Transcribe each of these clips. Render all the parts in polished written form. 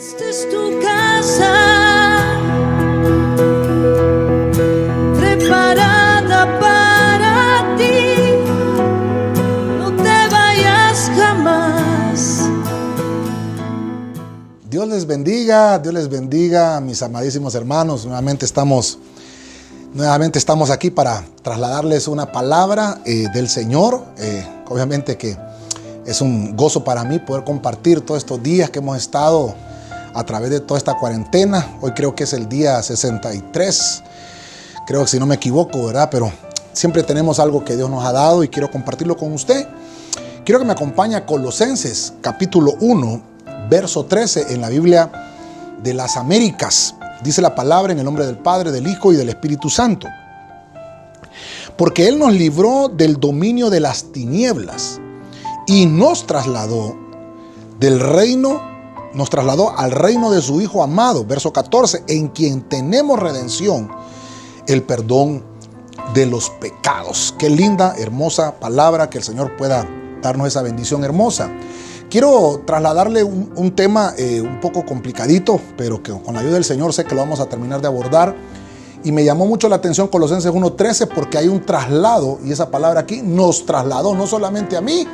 Esta es tu casa, preparada para ti. No te vayas jamás. Dios les bendiga, mis amadísimos hermanos. Nuevamente estamos aquí para trasladarles una palabra del Señor. Obviamente que es un gozo para mí poder compartir todos estos días que hemos estado a través de toda esta cuarentena. Hoy creo que es el día 63, creo que si no me equivoco, ¿verdad? Pero siempre tenemos algo que Dios nos ha dado y quiero compartirlo con usted. Quiero que me acompañe a Colosenses capítulo 1, verso 13 en la Biblia de las Américas. Dice la palabra en el nombre del Padre, del Hijo y del Espíritu Santo. Porque Él nos libró del dominio de las tinieblas y nos trasladó al reino de su Hijo amado, verso 14, en quien tenemos redención, el perdón de los pecados. Qué linda, hermosa palabra, que el Señor pueda darnos esa bendición hermosa. Quiero trasladarle un tema un poco complicadito, pero que con la ayuda del Señor sé que lo vamos a terminar de abordar. Y me llamó mucho la atención Colosenses 1:13 porque hay un traslado, y esa palabra aquí nos trasladó, no solamente a mí,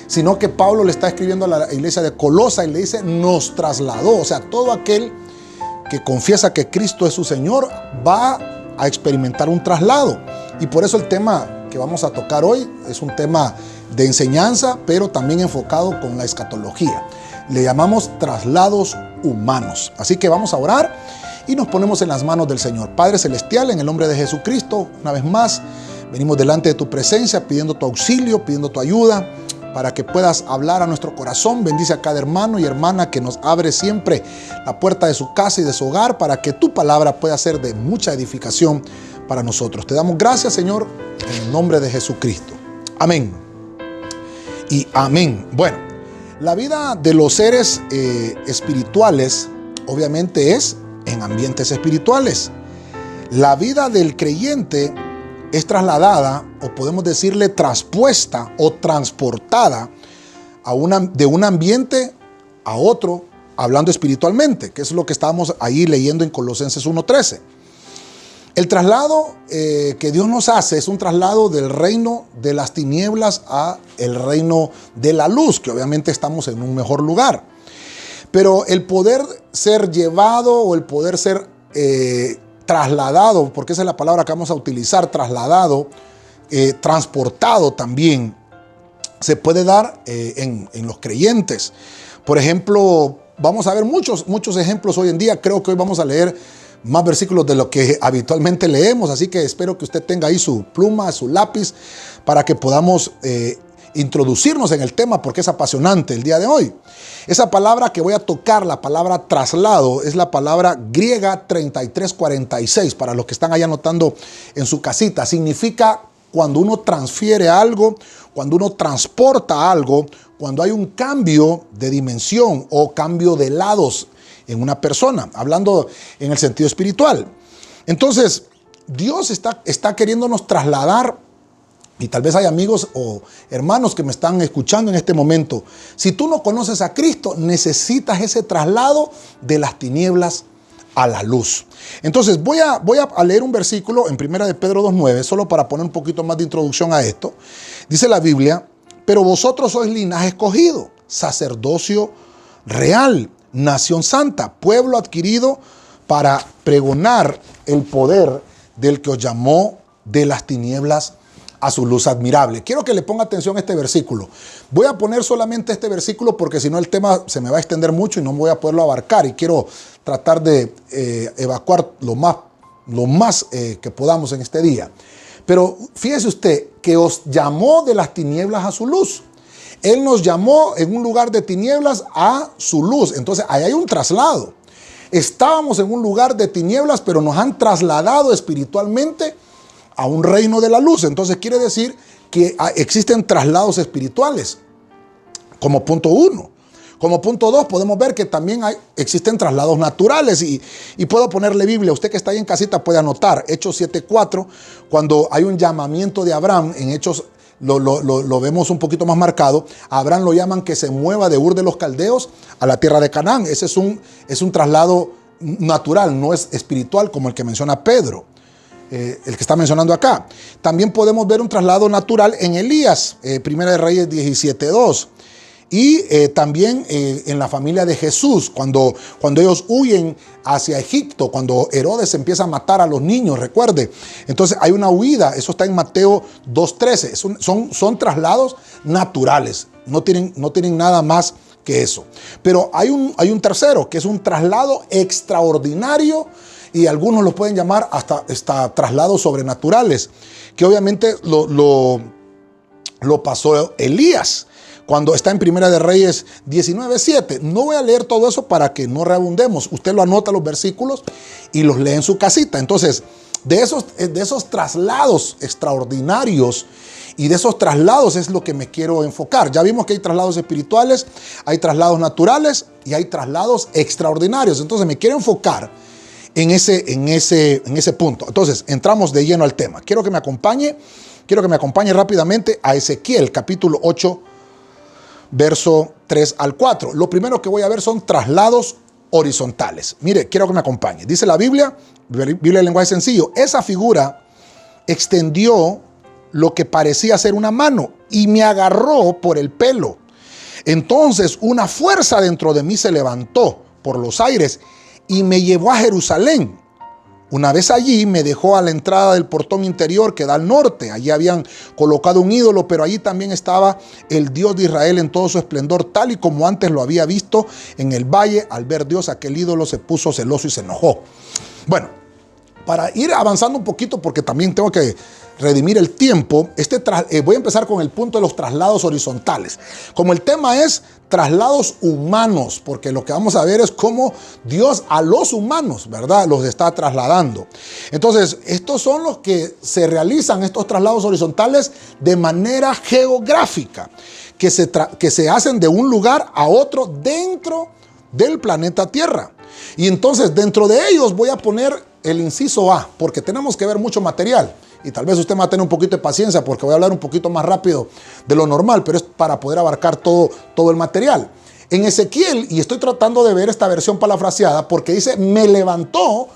sino que Pablo le está escribiendo a la iglesia de Colosa y le dice nos trasladó. O sea, todo aquel que confiesa que Cristo es su Señor va a experimentar un traslado. Y por eso el tema que vamos a tocar hoy es un tema de enseñanza, pero también enfocado con la escatología. Le llamamos traslados humanos. Así que vamos a orar y nos ponemos en las manos del Señor. Padre Celestial, en el nombre de Jesucristo, una vez más, venimos delante de tu presencia pidiendo tu auxilio, pidiendo tu ayuda, para que puedas hablar a nuestro corazón. Bendice a cada hermano y hermana que nos abre siempre la puerta de su casa y de su hogar, para que tu palabra pueda ser de mucha edificación para nosotros. Te damos gracias, Señor, en el nombre de Jesucristo. Amén. Y amén. Bueno, la vida de los seres espirituales obviamente es en ambientes espirituales. La vida del creyente es trasladada, o podemos decirle traspuesta o transportada de un ambiente a otro, hablando espiritualmente, que es lo que estábamos ahí leyendo en Colosenses 1:13. El traslado que Dios nos hace es un traslado del reino de las tinieblas a el reino de la luz, que obviamente estamos en un mejor lugar. Pero el poder ser llevado o el poder ser trasladado, porque esa es la palabra que vamos a utilizar, trasladado, transportado también, se puede dar en los creyentes. Por ejemplo, vamos a ver muchos ejemplos hoy en día. Creo que hoy vamos a leer más versículos de lo que habitualmente leemos, así que espero que usted tenga ahí su pluma, su lápiz, para que podamos introducirnos en el tema, porque es apasionante el día de hoy. Esa palabra que voy a tocar, la palabra traslado, es la palabra griega 3346, para los que están ahí anotando en su casita. Significa cuando uno transfiere algo, cuando uno transporta algo, cuando hay un cambio de dimensión o cambio de lados en una persona, hablando en el sentido espiritual. Entonces, Dios está queriéndonos trasladar. Y tal vez hay amigos o hermanos que me están escuchando en este momento. Si tú no conoces a Cristo, necesitas ese traslado de las tinieblas a la luz. Entonces voy a leer un versículo en 1 de Pedro 2:9, solo para poner un poquito más de introducción a esto. Dice la Biblia: pero vosotros sois linaje escogido, sacerdocio real, nación santa, pueblo adquirido para pregonar el poder del que os llamó de las tinieblas a su luz admirable. Quiero que le ponga atención a este versículo. Voy a poner solamente este versículo porque si no el tema se me va a extender mucho y no voy a poderlo abarcar, y quiero tratar de evacuar lo más que podamos en este día. Pero fíjese usted que os llamó de las tinieblas a su luz. Él nos llamó en un lugar de tinieblas a su luz. Entonces ahí hay un traslado. Estábamos en un lugar de tinieblas, pero nos han trasladado espiritualmente a un reino de la luz. Entonces quiere decir que existen traslados espirituales, como punto 1. Como punto 2 podemos ver que también existen traslados naturales, y puedo ponerle Biblia. Usted que está ahí en casita puede anotar Hechos 7:4, cuando hay un llamamiento de Abraham en Hechos lo vemos un poquito más marcado. A Abraham lo llaman que se mueva de Ur de los Caldeos a la tierra de Canaán. Ese es un traslado natural, no es espiritual como el que menciona Pedro, el que está mencionando acá. También podemos ver un traslado natural en Elías, Primera de Reyes 17:2. Y también en la familia de Jesús, cuando ellos huyen hacia Egipto, cuando Herodes empieza a matar a los niños, recuerde. Entonces hay una huida, eso está en Mateo 2:13. Son traslados naturales, no tienen nada más que eso. Pero hay un tercero, que es un traslado extraordinario, y algunos lo pueden llamar hasta traslados sobrenaturales, que obviamente lo pasó Elías, cuando está en Primera de Reyes 19:7. No voy a leer todo eso para que no reabundemos. Usted lo anota los versículos y los lee en su casita. Entonces, de esos traslados extraordinarios y de esos traslados es lo que me quiero enfocar. Ya vimos que hay traslados espirituales, hay traslados naturales y hay traslados extraordinarios. Entonces, me quiero enfocar en ese punto. Entonces, entramos de lleno al tema. Quiero que me acompañe rápidamente a Ezequiel, capítulo 8, verso 3 al 4. Lo primero que voy a ver son traslados horizontales. Mire, quiero que me acompañe. Dice la Biblia de lenguaje sencillo: esa figura extendió lo que parecía ser una mano y me agarró por el pelo. Entonces una fuerza dentro de mí se levantó por los aires y me llevó a Jerusalén. Una vez allí me dejó a la entrada del portón interior que da al norte. Allí habían colocado un ídolo, pero allí también estaba el Dios de Israel en todo su esplendor, tal y como antes lo había visto en el valle. Al ver Dios aquel ídolo, se puso celoso y se enojó. Bueno, para ir avanzando un poquito, porque también tengo que redimir el tiempo, voy a empezar con el punto de los traslados horizontales. Como el tema es traslados humanos, porque lo que vamos a ver es cómo Dios a los humanos, ¿verdad?, los está trasladando. Entonces, estos son los que se realizan, estos traslados horizontales, de manera geográfica, que se hacen de un lugar a otro dentro del planeta Tierra. Y entonces, dentro de ellos voy a poner el inciso A, porque tenemos que ver mucho material. Y tal vez usted me va a tener un poquito de paciencia porque voy a hablar un poquito más rápido de lo normal, pero es para poder abarcar todo el material. En Ezequiel, y estoy tratando de ver esta versión parafraseada, porque dice, me levantó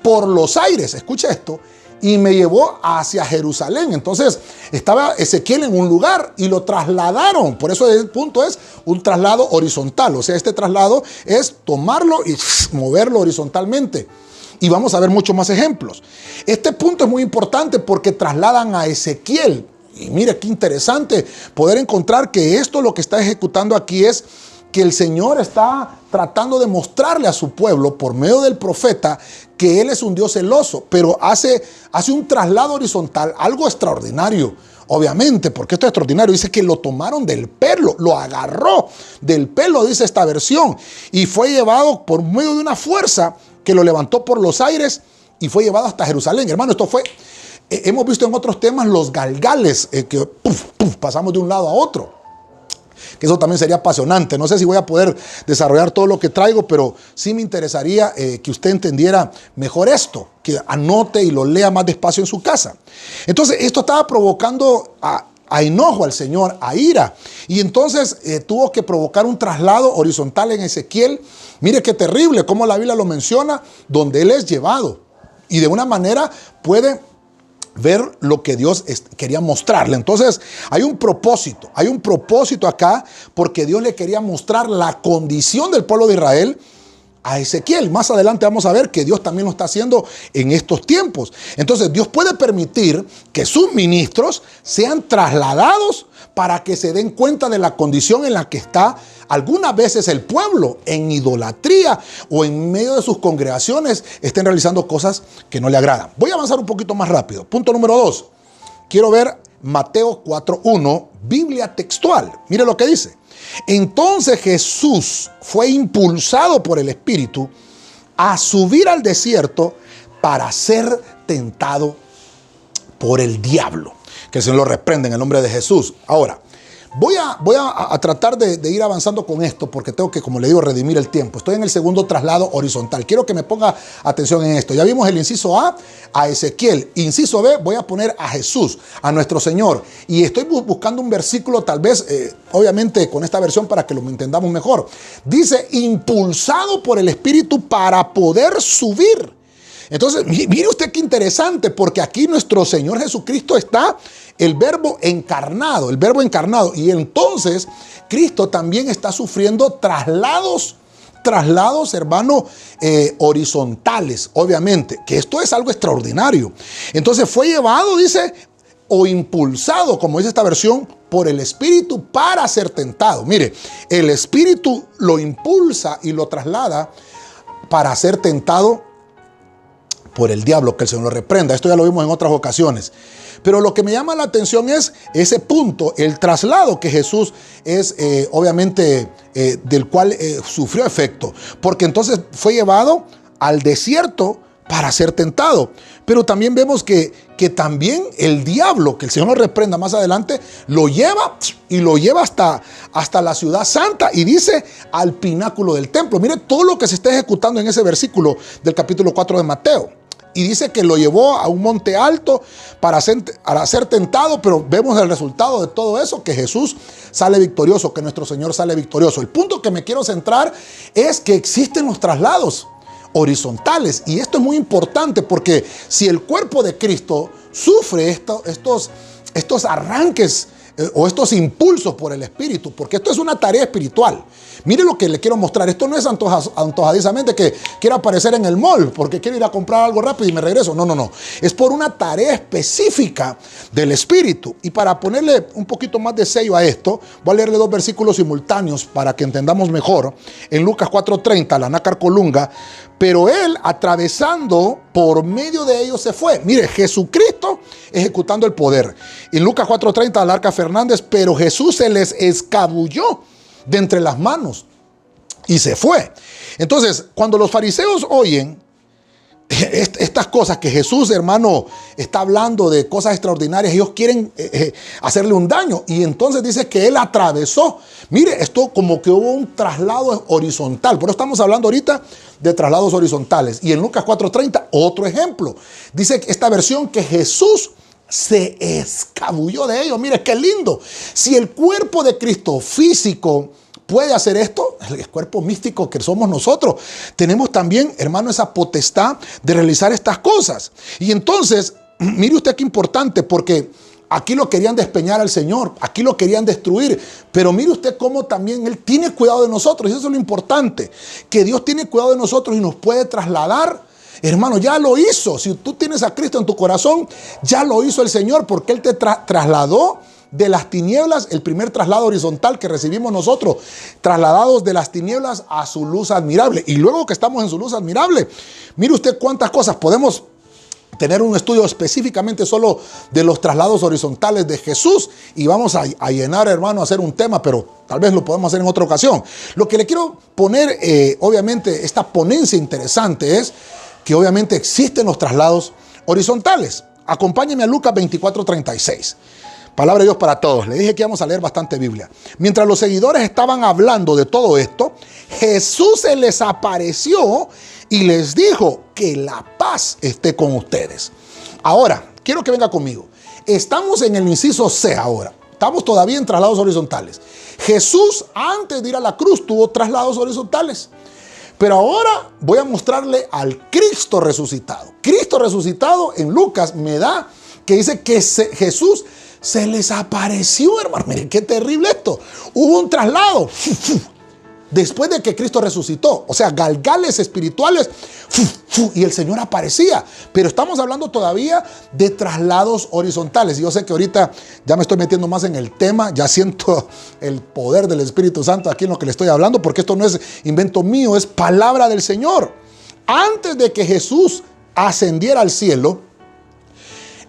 por los aires, escuche esto, y me llevó hacia Jerusalén. Entonces estaba Ezequiel en un lugar y lo trasladaron. Por eso el punto es un traslado horizontal. O sea, este traslado es tomarlo y moverlo horizontalmente. Y vamos a ver muchos más ejemplos. Este punto es muy importante porque trasladan a Ezequiel. Y mire qué interesante poder encontrar que esto lo que está ejecutando aquí es que el Señor está tratando de mostrarle a su pueblo por medio del profeta que Él es un Dios celoso, pero hace un traslado horizontal, algo extraordinario. Obviamente, porque esto es extraordinario, dice que lo tomaron del pelo, lo agarró del pelo, dice esta versión, y fue llevado por medio de una fuerza que lo levantó por los aires y fue llevado hasta Jerusalén. Hermano, esto fue, hemos visto en otros temas los galgales, que pasamos de un lado a otro, que eso también sería apasionante. No sé si voy a poder desarrollar todo lo que traigo, pero sí me interesaría que usted entendiera mejor esto, que anote y lo lea más despacio en su casa. Entonces, esto estaba provocando a enojo al Señor, a ira. Y entonces tuvo que provocar un traslado horizontal en Ezequiel. Mire qué terrible, cómo la Biblia lo menciona, donde Él es llevado. Y de una manera puede ver lo que Dios quería mostrarle. Entonces hay un propósito acá, porque Dios le quería mostrar la condición del pueblo de Israel a Ezequiel. Más adelante vamos a ver que Dios también lo está haciendo en estos tiempos. Entonces Dios puede permitir que sus ministros sean trasladados para que se den cuenta de la condición en la que está algunas veces el pueblo, en idolatría o en medio de sus congregaciones estén realizando cosas que no le agradan. Voy a avanzar un poquito más rápido. Punto número 2. Quiero ver Mateo 4:1, Biblia textual. Mire lo que dice. Entonces Jesús fue impulsado por el Espíritu a subir al desierto para ser tentado por el diablo. Que el Señor lo reprenda en el nombre de Jesús. Ahora, Voy a tratar de ir avanzando con esto porque tengo que, como le digo, redimir el tiempo. Estoy en el segundo traslado horizontal. Quiero que me ponga atención en esto. Ya vimos el inciso a Ezequiel. Inciso B, voy a poner a Jesús, a nuestro Señor. Y estoy buscando un versículo, tal vez, obviamente con esta versión para que lo entendamos mejor. Dice, impulsado por el Espíritu para poder subir. Entonces, mire usted qué interesante, porque aquí nuestro Señor Jesucristo está el verbo encarnado, y entonces Cristo también está sufriendo traslados, hermano, horizontales, obviamente, que esto es algo extraordinario. Entonces fue llevado, dice, o impulsado, como dice esta versión, por el Espíritu para ser tentado. Mire, el Espíritu lo impulsa y lo traslada para ser tentado por el diablo, que el Señor lo reprenda. Esto ya lo vimos en otras ocasiones. Pero lo que me llama la atención es ese punto, el traslado que Jesús es, obviamente, del cual sufrió efecto. Porque entonces fue llevado al desierto para ser tentado. Pero también vemos que también el diablo, que el Señor lo reprenda más adelante, lo lleva hasta la ciudad santa y dice al pináculo del templo. Mire todo lo que se está ejecutando en ese versículo del capítulo 4 de Mateo. Y dice que lo llevó a un monte alto para ser tentado, pero vemos el resultado de todo eso, que Jesús sale victorioso, que nuestro Señor sale victorioso. El punto que me quiero centrar es que existen los traslados horizontales, y esto es muy importante porque si el cuerpo de Cristo sufre estos arranques o estos impulsos por el Espíritu, porque esto es una tarea espiritual. Mire lo que le quiero mostrar. Esto no es antojadizamente que quiero aparecer en el mall porque quiero ir a comprar algo rápido y me regreso. No. Es por una tarea específica del Espíritu. Y para ponerle un poquito más de sello a esto, voy a leerle 2 versículos simultáneos para que entendamos mejor. En Lucas 4:30, la nácar colunga, pero él atravesando por medio de ellos se fue. Mire, Jesucristo ejecutando el poder. En Lucas 4:30, la arca Fernández, pero Jesús se les escabulló de entre las manos y se fue. Entonces, cuando los fariseos oyen estas cosas que Jesús, hermano, está hablando de cosas extraordinarias, ellos quieren hacerle un daño, y entonces dice que él atravesó. Mire, esto como que hubo un traslado horizontal. Por eso estamos hablando ahorita de traslados horizontales. Y en Lucas 4:30, otro ejemplo, dice esta versión que Jesús se escabulló de ellos. Mire qué lindo. Si el cuerpo de Cristo físico puede hacer esto, el cuerpo místico que somos nosotros, tenemos también, hermano, esa potestad de realizar estas cosas. Y entonces, mire usted qué importante, porque aquí lo querían despeñar al Señor, aquí lo querían destruir, pero mire usted cómo también Él tiene cuidado de nosotros, y eso es lo importante, que Dios tiene cuidado de nosotros y nos puede trasladar. Hermano, ya lo hizo. Si tú tienes a Cristo en tu corazón, ya lo hizo el Señor, porque Él te trasladó de las tinieblas, el primer traslado horizontal que recibimos nosotros, trasladados de las tinieblas a su luz admirable. Y luego que estamos en su luz admirable, mire usted cuántas cosas. Podemos tener un estudio específicamente solo de los traslados horizontales de Jesús, y vamos a llenar, hermano, a hacer un tema, pero tal vez lo podemos hacer en otra ocasión. Lo que le quiero poner, obviamente, esta ponencia interesante es que obviamente existen los traslados horizontales. Acompáñenme a Lucas 24:36. Palabra de Dios para todos. Le dije que íbamos a leer bastante Biblia. Mientras los seguidores estaban hablando de todo esto, Jesús se les apareció y les dijo que la paz esté con ustedes. Ahora, quiero que venga conmigo. Estamos en el inciso C ahora. Estamos todavía en traslados horizontales. Jesús, antes de ir a la cruz, tuvo traslados horizontales. Pero ahora voy a mostrarle al Cristo resucitado. Cristo resucitado en Lucas me da que dice que Jesús se les apareció, hermano. Miren qué terrible esto. Hubo un traslado después de que Cristo resucitó. O sea, galgales espirituales, y el Señor aparecía. Pero estamos hablando todavía de traslados horizontales. Y yo sé que ahorita ya me estoy metiendo más en el tema. Ya siento el poder del Espíritu Santo aquí en lo que le estoy hablando, porque esto no es invento mío, es palabra del Señor. Antes de que Jesús ascendiera al cielo,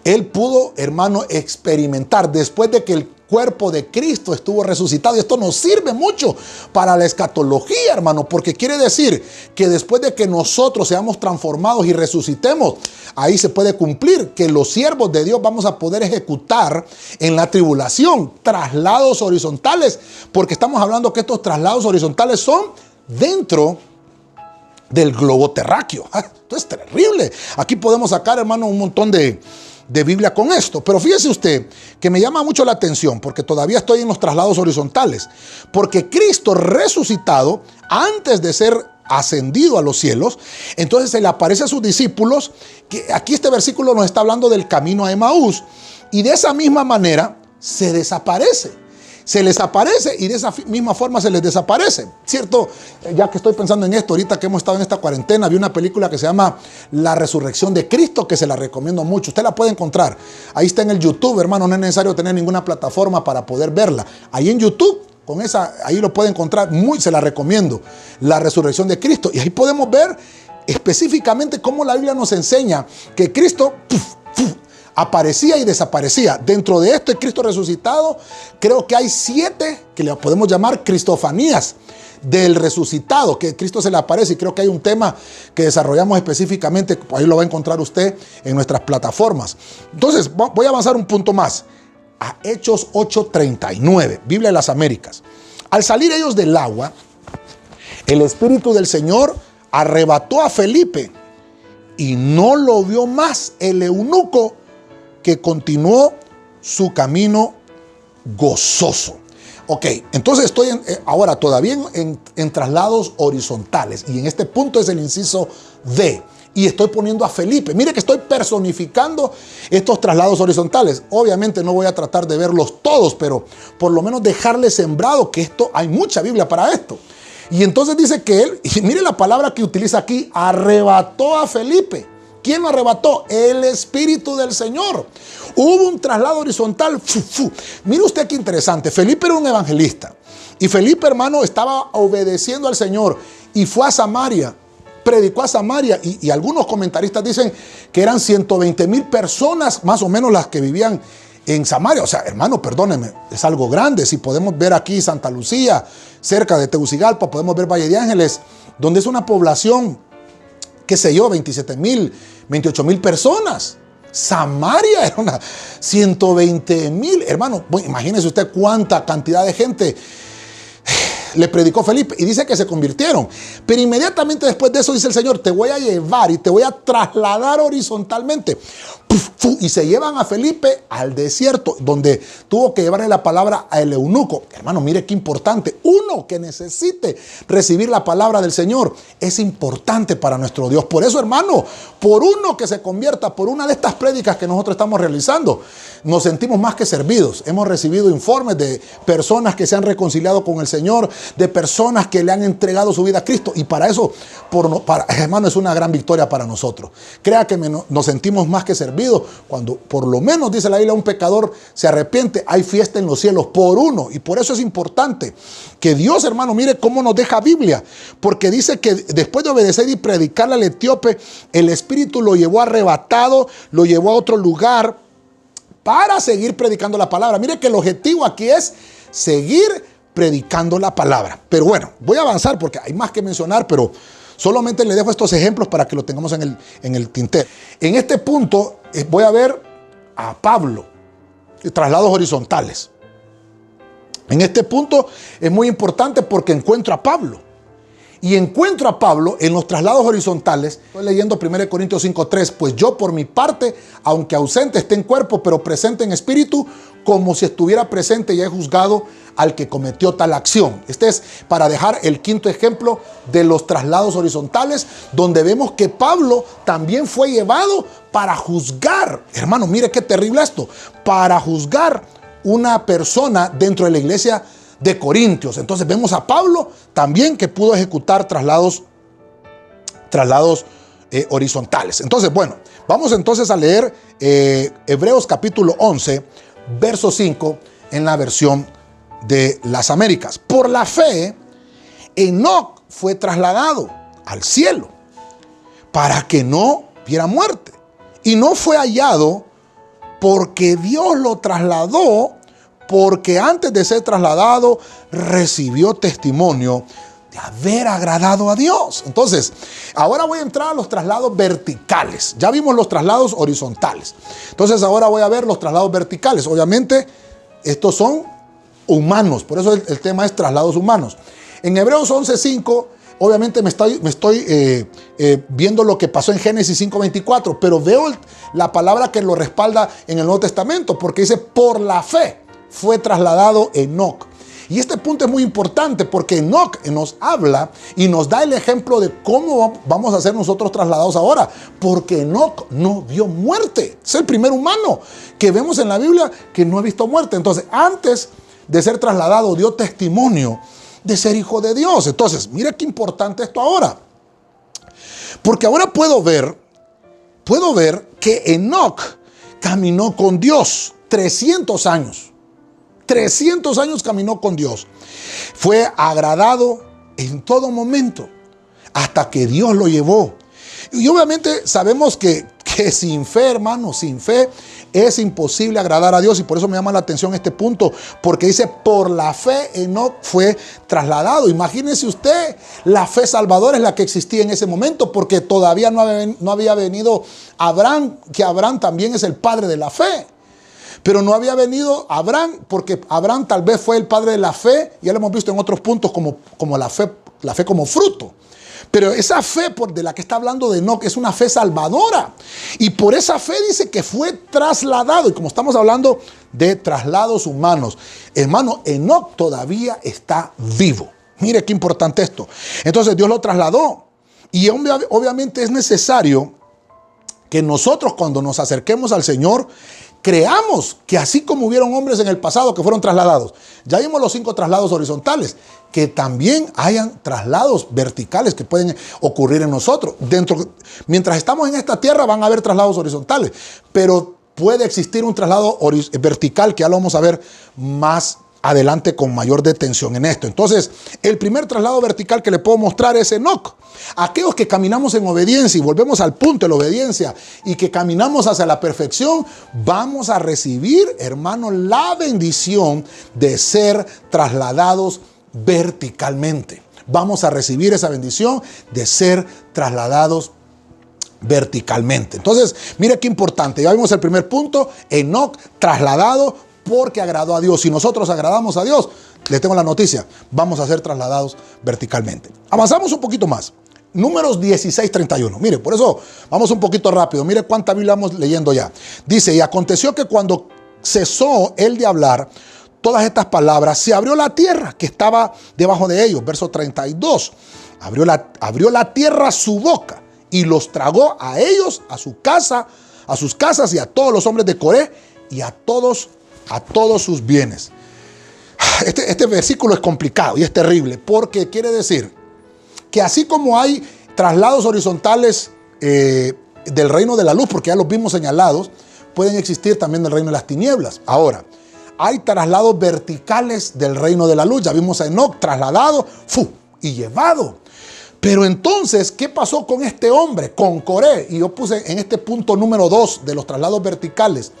Él pudo, hermano, experimentar, después de que cuerpo de Cristo estuvo resucitado. Y esto nos sirve mucho para la escatología, hermano, porque quiere decir que después de que nosotros seamos transformados y resucitemos, ahí se puede cumplir que los siervos de Dios vamos a poder ejecutar en la tribulación traslados horizontales, porque estamos hablando que estos traslados horizontales son dentro del globo terráqueo. Esto es terrible. Aquí podemos sacar, hermano, un montón de Biblia con esto. Pero fíjese usted que me llama mucho la atención, porque todavía estoy en los traslados horizontales, porque Cristo resucitado, antes de ser ascendido a los cielos, entonces se le aparece a sus discípulos, que aquí este versículo nos está hablando del camino a Emaús, y de esa misma manera se desaparece. Se les aparece y de esa misma forma se les desaparece, ¿cierto? Ya que estoy pensando en esto, ahorita que hemos estado en esta cuarentena, vi una película que se llama La Resurrección de Cristo, que se la recomiendo mucho. Usted la puede encontrar. Ahí está en el YouTube, hermano. No es necesario tener ninguna plataforma para poder verla. Ahí en YouTube, ahí lo puede encontrar. Se la recomiendo. La Resurrección de Cristo. Y ahí podemos ver específicamente cómo la Biblia nos enseña que Cristo aparecía y desaparecía. Dentro de esto, el Cristo resucitado, creo que hay 7 que le podemos llamar cristofanías del resucitado, que Cristo se le aparece, y creo que hay un tema que desarrollamos específicamente, ahí lo va a encontrar usted en nuestras plataformas. Entonces, voy a avanzar un punto más, a Hechos 8:39, Biblia de las Américas. Al salir ellos del agua, el Espíritu del Señor arrebató a Felipe y no lo vio más el eunuco, que continuó su camino gozoso. Ok, entonces estoy ahora todavía en traslados horizontales, y en este punto es el inciso D, y estoy poniendo a Felipe. Mire que estoy personificando estos traslados horizontales. Obviamente no voy a tratar de verlos todos, pero por lo menos dejarles sembrado que hay mucha Biblia para esto. Y entonces dice que él, y mire la palabra que utiliza aquí, arrebató a Felipe. ¿Quién lo arrebató? El Espíritu del Señor. Hubo un traslado horizontal. Mire usted qué interesante. Felipe era un evangelista. Y Felipe, hermano, estaba obedeciendo al Señor. Y fue a Samaria. Predicó a Samaria. Y algunos comentaristas dicen que eran 120,000 personas, más o menos, las que vivían en Samaria. O sea, hermano, perdóneme, es algo grande. Si podemos ver aquí Santa Lucía, cerca de Tegucigalpa, podemos ver Valle de Ángeles, donde es una población, qué sé yo, 27,000, 28,000 personas. Samaria era una 120,000. Hermano, bueno, imagínese usted cuánta cantidad de gente le predicó Felipe, y dice que se convirtieron. Pero inmediatamente después de eso dice el Señor: te voy a llevar y te voy a trasladar horizontalmente. Y se llevan a Felipe al desierto, donde tuvo que llevarle la palabra al eunuco. Hermano, mire qué importante. Uno que necesite recibir la palabra del Señor es importante para nuestro Dios. Por eso, hermano, por uno que se convierta, por una de estas prédicas que nosotros estamos realizando, nos sentimos más que servidos. Hemos recibido informes de personas que se han reconciliado con el Señor, de personas que le han entregado su vida a Cristo, y para eso, hermano, es una gran victoria para nosotros. Crea que nos sentimos más que servidos cuando, por lo menos, dice la Biblia, un pecador se arrepiente, hay fiesta en los cielos por uno. Y por eso es importante que Dios, hermano, mire cómo nos deja Biblia, porque dice que después de obedecer y predicarle al etíope, el Espíritu lo llevó arrebatado, lo llevó a otro lugar para seguir predicando la palabra. Mire que el objetivo aquí es seguir predicando la palabra. Pero bueno, voy a avanzar porque hay más que mencionar, pero solamente le dejo estos ejemplos para que lo tengamos en el tintero. En este punto voy a ver a Pablo, traslados horizontales. En este punto es muy importante porque encuentro a Pablo. Y encuentro a Pablo en los traslados horizontales. Estoy leyendo 1 Corintios 5:3. Pues yo, por mi parte, aunque ausente esté en cuerpo, pero presente en espíritu, como si estuviera presente, y he juzgado al que cometió tal acción. Este es para dejar el quinto ejemplo de los traslados horizontales, donde vemos que Pablo también fue llevado para juzgar. Hermano, mire qué terrible esto. Para juzgar una persona dentro de la iglesia de Corintios. Entonces vemos a Pablo también que pudo ejecutar traslados horizontales. Entonces, bueno, vamos entonces a leer Hebreos capítulo 11, verso 5, en la versión de las Américas. Por la fe, Enoc fue trasladado al cielo para que no viera muerte, y no fue hallado porque Dios lo trasladó porque antes de ser trasladado recibió testimonio de haber agradado a Dios. Entonces, ahora voy a entrar a los traslados verticales. Ya vimos los traslados horizontales. Entonces, ahora voy a ver los traslados verticales. Obviamente, estos son humanos. Por eso el tema es traslados humanos. En Hebreos 11:5, obviamente me estoy viendo lo que pasó en Génesis 5:24, pero veo la palabra que lo respalda en el Nuevo Testamento, porque dice, por la fe fue trasladado Enoc. Y este punto es muy importante porque Enoc nos habla y nos da el ejemplo de cómo vamos a ser nosotros trasladados ahora. Porque Enoc no vio muerte. Es el primer humano que vemos en la Biblia que no ha visto muerte. Entonces, antes de ser trasladado, dio testimonio de ser hijo de Dios. Entonces, mira qué importante esto ahora. Porque ahora puedo ver que Enoc caminó con Dios 300 años. 300 años caminó con Dios. Fue agradado en todo momento hasta que Dios lo llevó. Y obviamente sabemos que sin fe, hermano, sin fe es imposible agradar a Dios. Y por eso me llama la atención este punto, porque dice, por la fe Enoc fue trasladado. Imagínese usted, la fe salvadora es la que existía en ese momento, porque todavía no había venido Abraham, que Abraham también es el padre de la fe. Pero no había venido Abraham, porque Abraham tal vez fue el padre de la fe. Ya lo hemos visto en otros puntos como la fe como fruto. Pero esa fe de la que está hablando de Enoc es una fe salvadora. Y por esa fe dice que fue trasladado. Y como estamos hablando de traslados humanos, hermano, Enoc todavía está vivo. Mire qué importante esto. Entonces Dios lo trasladó. Y obviamente es necesario que nosotros, cuando nos acerquemos al Señor, creamos que así como hubieron hombres en el pasado que fueron trasladados, ya vimos los 5 traslados horizontales, que también hayan traslados verticales que pueden ocurrir en nosotros. Mientras estamos en esta tierra van a haber traslados horizontales, pero puede existir un traslado vertical que ya lo vamos a ver más adelante con mayor detención en esto. Entonces, el primer traslado vertical que le puedo mostrar es Enoc. Aquellos que caminamos en obediencia, y volvemos al punto de la obediencia, y que caminamos hacia la perfección, vamos a recibir, hermanos, la bendición de ser trasladados verticalmente. Vamos a recibir esa bendición de ser trasladados verticalmente. Entonces, mire qué importante. Ya vimos el primer punto, Enoc trasladado porque agradó a Dios. Si nosotros agradamos a Dios, les tengo la noticia, vamos a ser trasladados verticalmente. Avanzamos un poquito más. Números 16:31. Mire, por eso vamos un poquito rápido. Mire cuánta Biblia vamos leyendo ya. Dice, y aconteció que cuando cesó él de hablar todas estas palabras, se abrió la tierra que estaba debajo de ellos. Verso 32. Abrió la tierra su boca y los tragó a ellos, a sus casas y a todos los hombres de Coré y a todos sus bienes. Este versículo es complicado y es terrible, porque quiere decir que así como hay traslados horizontales del reino de la luz, porque ya los vimos señalados, pueden existir también del reino de las tinieblas. Ahora, hay traslados verticales del reino de la luz. Ya vimos a Enoc trasladado y llevado. Pero entonces, ¿qué pasó con este hombre? Con Coré. Y yo puse en este punto número 2 de los traslados verticales.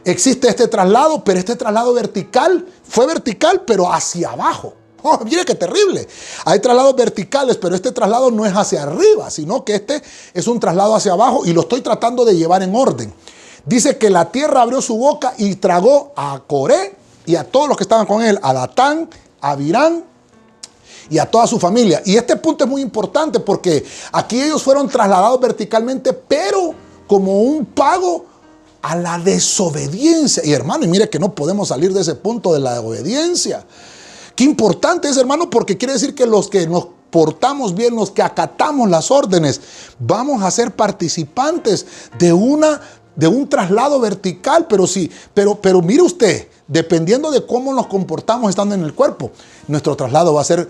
Existe este traslado, pero este traslado vertical fue vertical, pero hacia abajo. Oh, mire qué terrible. Hay traslados verticales, pero este traslado no es hacia arriba, sino que este es un traslado hacia abajo y lo estoy tratando de llevar en orden. Dice que la tierra abrió su boca y tragó a Coré y a todos los que estaban con él, a Datán, a Abirán y a toda su familia. Y este punto es muy importante porque aquí ellos fueron trasladados verticalmente, pero como un pago a la desobediencia. Y hermano, y mire que no podemos salir de ese punto de la obediencia. Qué importante es, hermano, porque quiere decir que los que nos portamos bien, los que acatamos las órdenes, vamos a ser participantes de un traslado vertical. Pero mire usted, dependiendo de cómo nos comportamos estando en el cuerpo, nuestro traslado va a ser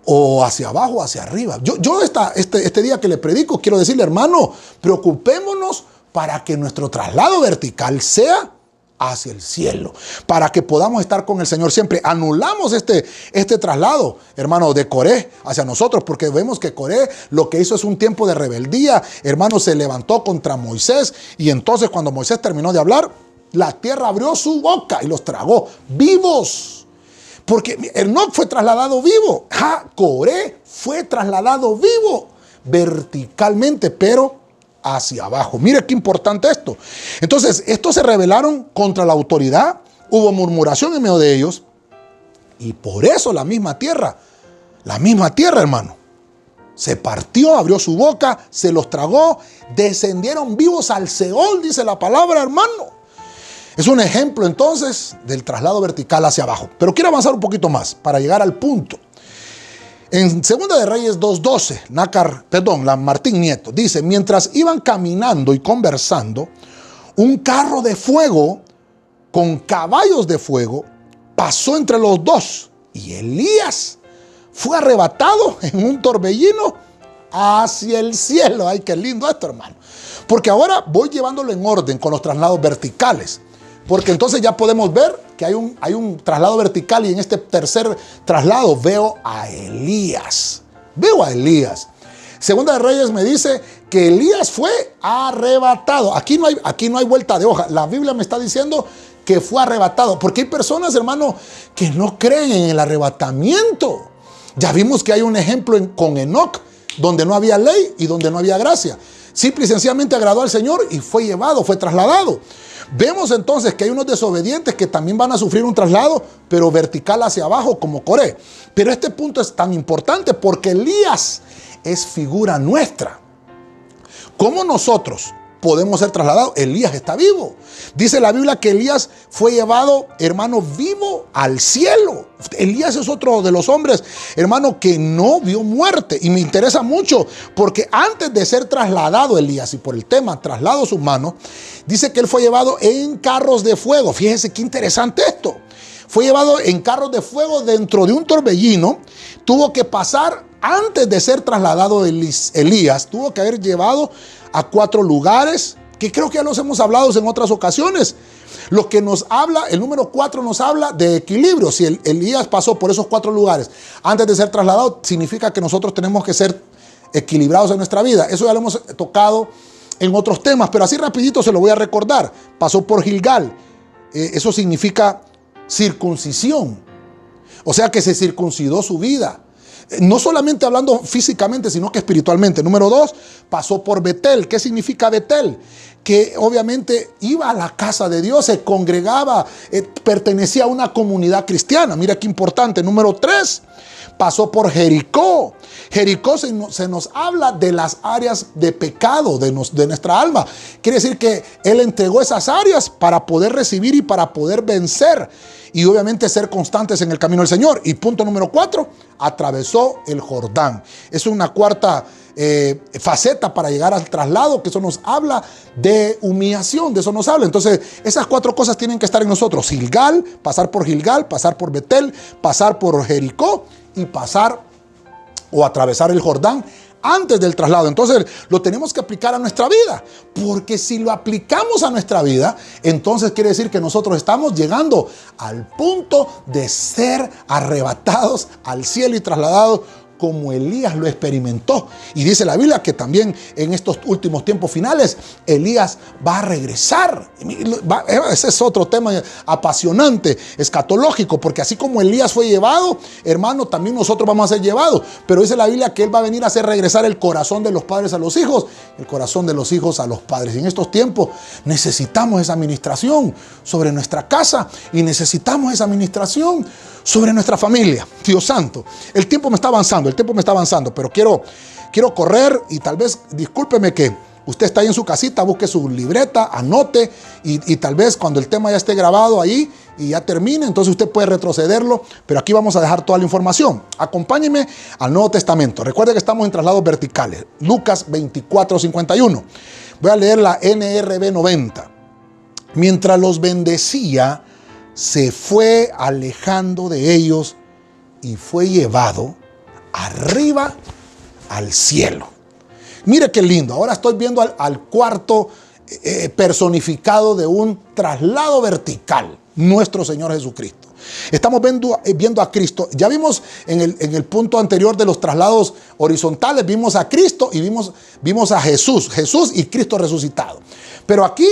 o hacia abajo o hacia arriba. Yo este día que le predico, quiero decirle, hermano, preocupémonos para que nuestro traslado vertical sea hacia el cielo, para que podamos estar con el Señor siempre. Anulamos este traslado, hermano, de Coré hacia nosotros, porque vemos que Coré lo que hizo es un tiempo de rebeldía. Hermano, se levantó contra Moisés, y entonces cuando Moisés terminó de hablar, la tierra abrió su boca y los tragó vivos. Porque Enoc fue trasladado vivo. Coré fue trasladado vivo verticalmente, pero hacia abajo. Mire qué importante esto. Entonces, estos se rebelaron contra la autoridad. Hubo murmuración en medio de ellos. Y por eso la misma tierra, hermano, se partió, abrió su boca, se los tragó, descendieron vivos al Seol, dice la palabra, hermano. Es un ejemplo entonces del traslado vertical hacia abajo. Pero quiero avanzar un poquito más para llegar al punto. En 2 de Reyes 2:12, Martín Nieto dice: mientras iban caminando y conversando, un carro de fuego con caballos de fuego pasó entre los dos, y Elías fue arrebatado en un torbellino hacia el cielo. Ay, qué lindo esto, hermano. Porque ahora voy llevándolo en orden con los traslados verticales. Porque entonces ya podemos ver que hay un traslado vertical, y en este tercer traslado veo a Elías. Segunda de Reyes me dice que Elías fue arrebatado. Aquí no hay vuelta de hoja. La Biblia me está diciendo que fue arrebatado. Porque hay personas, hermano, que no creen en el arrebatamiento. Ya vimos que hay un ejemplo con Enoc, donde no había ley y donde no había gracia. Simple y sencillamente agradó al Señor y fue llevado, fue trasladado. Vemos entonces que hay unos desobedientes que también van a sufrir un traslado, pero vertical hacia abajo, como Coré. Pero este punto es tan importante porque Elías es figura nuestra. ¿Cómo nosotros podemos ser trasladados? Elías está vivo. Dice la Biblia que Elías fue llevado, hermano, vivo al cielo. Elías es otro de los hombres, hermano, que no vio muerte. Y me interesa mucho porque antes de ser trasladado Elías, y por el tema traslados humanos, dice que él fue llevado en carros de fuego. Fíjese qué interesante esto. Fue llevado en carros de fuego dentro de un torbellino. Tuvo que pasar, antes de ser trasladado Elías, tuvo que haber llevado a 4 lugares, que creo que ya los hemos hablado en otras ocasiones. Lo que nos habla, el número 4 nos habla de equilibrio. Si Elías pasó por esos 4 lugares antes de ser trasladado, significa que nosotros tenemos que ser equilibrados en nuestra vida. Eso ya lo hemos tocado en otros temas, pero así rapidito se lo voy a recordar. Pasó por Gilgal. Eso significa circuncisión. O sea que se circuncidó su vida. No solamente hablando físicamente, sino que espiritualmente. Número 2, pasó por Betel. ¿Qué significa Betel? Que obviamente iba a la casa de Dios, se congregaba, pertenecía a una comunidad cristiana. Mira qué importante. Número 3, pasó por Jericó. Jericó se nos habla de las áreas de pecado de nuestra alma. Quiere decir que Él entregó esas áreas para poder recibir y para poder vencer. Y obviamente ser constantes en el camino del Señor. Y punto número 4, atravesó el Jordán. Es una cuarta faceta para llegar al traslado, que eso nos habla de humillación, de eso nos habla. Entonces, esas 4 cosas tienen que estar en nosotros. Gilgal, pasar por Betel, pasar por Jericó y pasar o atravesar el Jordán antes del traslado. Entonces lo tenemos que aplicar a nuestra vida, porque si lo aplicamos a nuestra vida, entonces quiere decir que nosotros estamos llegando al punto de ser arrebatados al cielo y trasladados como Elías lo experimentó. Y dice la Biblia que también en estos últimos tiempos finales Elías va a regresar. Ese es otro tema apasionante, escatológico, porque así como Elías fue llevado, hermano, también nosotros vamos a ser llevados. Pero dice la Biblia que Él va a venir a hacer regresar el corazón de los padres a los hijos, el corazón de los hijos a los padres. Y en estos tiempos necesitamos esa administración sobre nuestra casa y necesitamos esa administración sobre nuestra familia. Dios santo, el tiempo me está avanzando, pero quiero correr, y tal vez, discúlpeme que usted está ahí en su casita, busque su libreta, anote, y tal vez cuando el tema ya esté grabado ahí y ya termine, entonces usted puede retrocederlo, pero aquí vamos a dejar toda la información. Acompáñeme al Nuevo Testamento. Recuerde que estamos en traslados verticales. Lucas 24:51. Voy a leer la NRB 90. Mientras los bendecía, se fue alejando de ellos y fue llevado arriba al cielo. Mire qué lindo. Ahora estoy viendo al cuarto personificado de un traslado vertical, nuestro Señor Jesucristo. Estamos viendo a Cristo. Ya vimos en el punto anterior de los traslados horizontales, vimos a Cristo y vimos a Jesús y Cristo resucitado. Pero aquí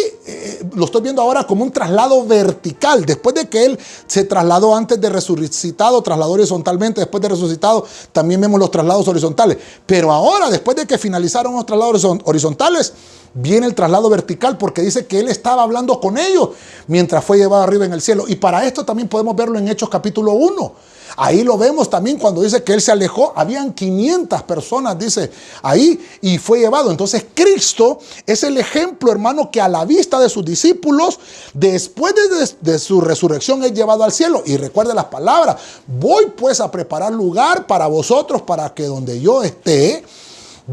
lo estoy viendo ahora como un traslado vertical. Después de que Él se trasladó antes de resucitado, trasladó horizontalmente. Después de resucitado, también vemos los traslados horizontales. Pero ahora, después de que finalizaron los traslados horizontales, viene el traslado vertical, porque dice que Él estaba hablando con ellos mientras fue llevado arriba en el cielo. Y para esto también podemos verlo en Hechos capítulo 1. Ahí lo vemos también cuando dice que Él se alejó. Habían 500 personas, dice ahí, y fue llevado. Entonces Cristo es el ejemplo, hermano, que a la vista de sus discípulos, después de su resurrección, es llevado al cielo. Y recuerde las palabras: voy pues a preparar lugar para vosotros, para que donde yo esté,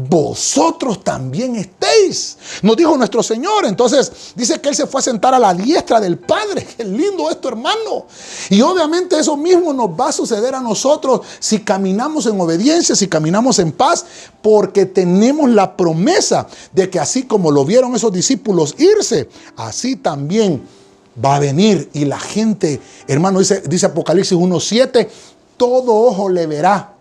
vosotros también estéis, nos dijo nuestro Señor. Entonces dice que Él se fue a sentar a la diestra del Padre. Qué lindo esto, hermano. Y obviamente eso mismo nos va a suceder a nosotros si caminamos en obediencia, si caminamos en paz, porque tenemos la promesa de que así como lo vieron esos discípulos irse, así también va a venir. Y la gente, hermano, dice Apocalipsis 1:7, todo ojo le verá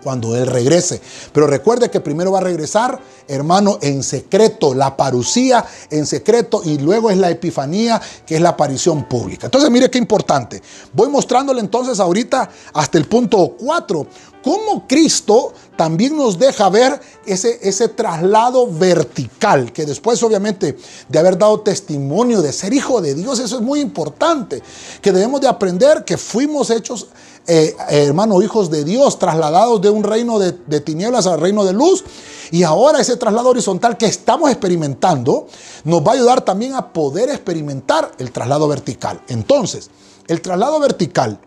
cuando Él regrese. Pero recuerde que primero va a regresar, hermano, en secreto, la parusía en secreto, y luego es la epifanía, que es la aparición pública. Entonces mire qué importante. Voy mostrándole entonces ahorita hasta el punto 4, cómo Cristo también nos deja ver ese traslado vertical, que después obviamente de haber dado testimonio de ser hijo de Dios, eso es muy importante, que debemos de aprender que fuimos hechos hermano, hijos de Dios, trasladados de un reino de tinieblas al reino de luz. Y ahora ese traslado horizontal que estamos experimentando nos va a ayudar también a poder experimentar el traslado vertical. Entonces, el traslado vertical